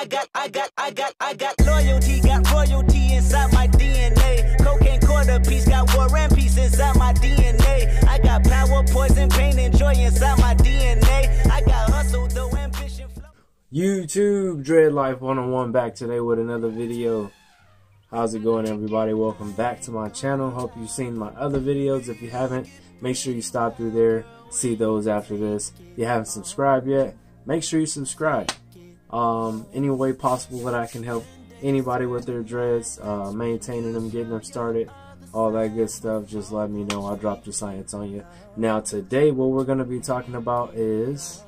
got loyalty, got royalty inside my DNA. Cocaine quarter piece, got war and peace inside my DNA. I got power, poison, pain, and joy inside my DNA. I got hustle, though ambition. YouTube, DreadLock 101 back today with another video. How's it going, everybody? Welcome back to my channel. Hope you've seen my other videos. If you haven't, make sure you stop through there, see those after this. If you haven't subscribed yet, make sure you subscribe. Any way possible that I can help anybody with their dreads, maintaining them, getting them started, all that good stuff, just let me know. I'll drop the science on you. Now today what we're going to be talking about is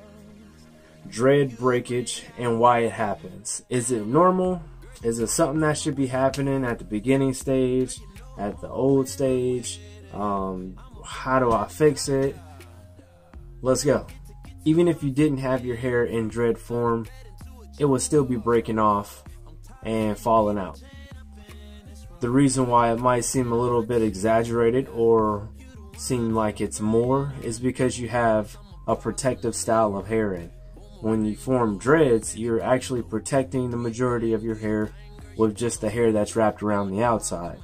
dread breakage and why it happens. Is it normal? Is it something that should be happening at the beginning stage, at the old stage? How do I fix it? Let's go. Even if you didn't have your hair in dread form, it would still be breaking off and falling out. The reason why it might seem a little bit exaggerated or seem like it's more is because you have a protective style of hair in. When you form dreads, you're actually protecting the majority of your hair with just the hair that's wrapped around the outside.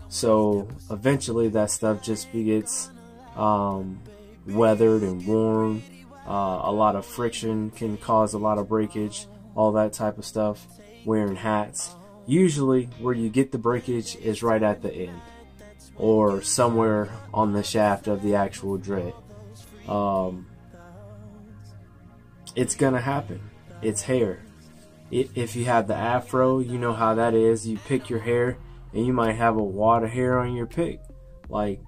So eventually that stuff just gets weathered and worn. A lot of friction can cause a lot of breakage, all that type of stuff. Wearing hats. Usually where you get the breakage is right at the end or somewhere on the shaft of the actual dread. It's gonna happen. It's hair. If you have the afro, you know how that is. You pick your hair and you might have a wad of hair on your pick. Like,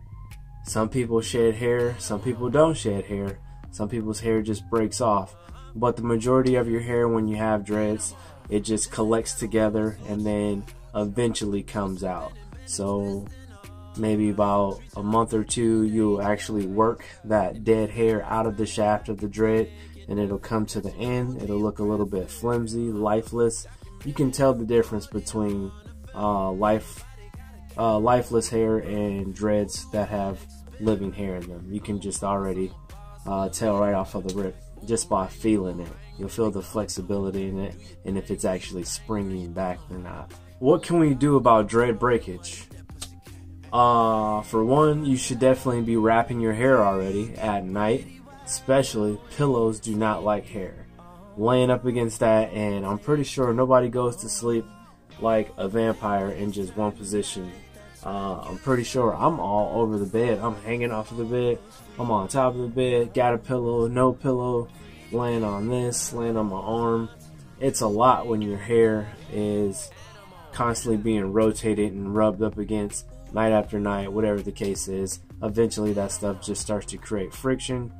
some people shed hair, some people don't shed hair. Some people's hair just breaks off. But the majority of your hair, when you have dreads, it just collects together and then eventually comes out. So maybe about a month or two, you'll actually work that dead hair out of the shaft of the dread, and it'll come to the end. It'll look a little bit flimsy, lifeless. You can tell the difference between lifeless hair and dreads that have living hair in them. You can just already tell right off of the rip just by feeling it. You'll feel the flexibility in it and if it's actually springing back or not. What can we do about dread breakage? For one, you should definitely be wrapping your hair already at night. Especially pillows do not like hair. Laying up against that, and I'm pretty sure nobody goes to sleep like a vampire in just one position. I'm pretty sure I'm all over the bed. I'm hanging off of the bed. I'm on top of the bed. Got a pillow, no pillow. Laying on this, laying on my arm. It's a lot when your hair is constantly being rotated and rubbed up against night after night, whatever the case is. Eventually that stuff just starts to create friction.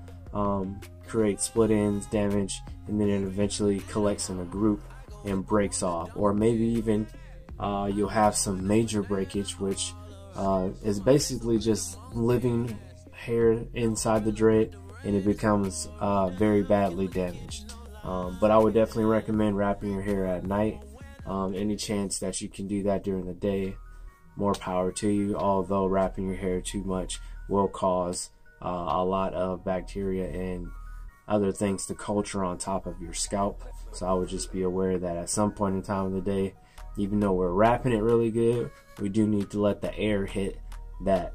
Create split ends, damage, and then it eventually collects in a group and breaks off. Or maybe even you'll have some major breakage, which is basically just living hair inside the dread, and it becomes very badly damaged. But I would definitely recommend wrapping your hair at night. Any chance that you can do that during the day, more power to you, although wrapping your hair too much will cause a lot of bacteria and other things to culture on top of your scalp. So I would just be aware that at some point in time of the day, even though we're wrapping it really good, we do need to let the air hit that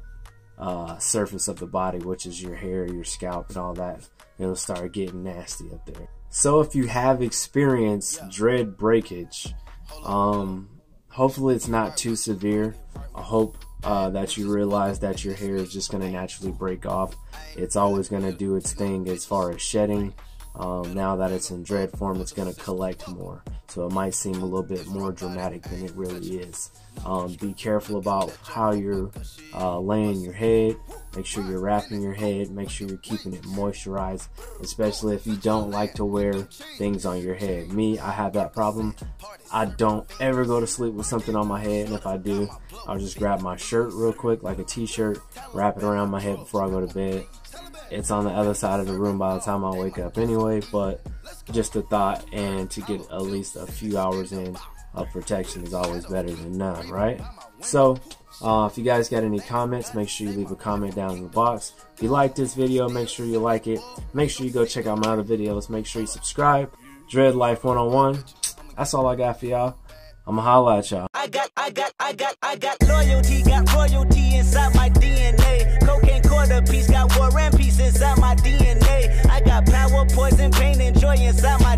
surface of the body, which is your hair, your scalp, and all that. It'll start getting nasty up there. So if you have experienced dread breakage, hopefully it's not too severe. I hope that you realize that your hair is just going to naturally break off. It's always going to do its thing as far as shedding. Now that it's in dread form, it's going to collect more, so it might seem a little bit more dramatic than it really is. Be careful about how you're laying your head. Make sure you're wrapping your head. Make sure you're keeping it moisturized, especially if you don't like to wear things on your head. Me, I have that problem. I don't ever go to sleep with something on my head, and if I do, I'll just grab my shirt real quick, like a t-shirt, wrap it around my head before I go to bed. It's on the other side of the room by the time I wake up anyway, but just a thought, and to get at least a few hours in of protection is always better than none, right? So if you guys got any comments, make sure you leave a comment down in the box. If you like this video, make sure you like it. Make sure you go check out my other videos. Make sure you subscribe. DreadLock 101. That's all I got for y'all. I'ma holla at y'all. I got loyalty, got royalty inside my DNA. Cocaine quarter piece, got war and peace inside my DNA. I got power, poison, pain, and joy inside my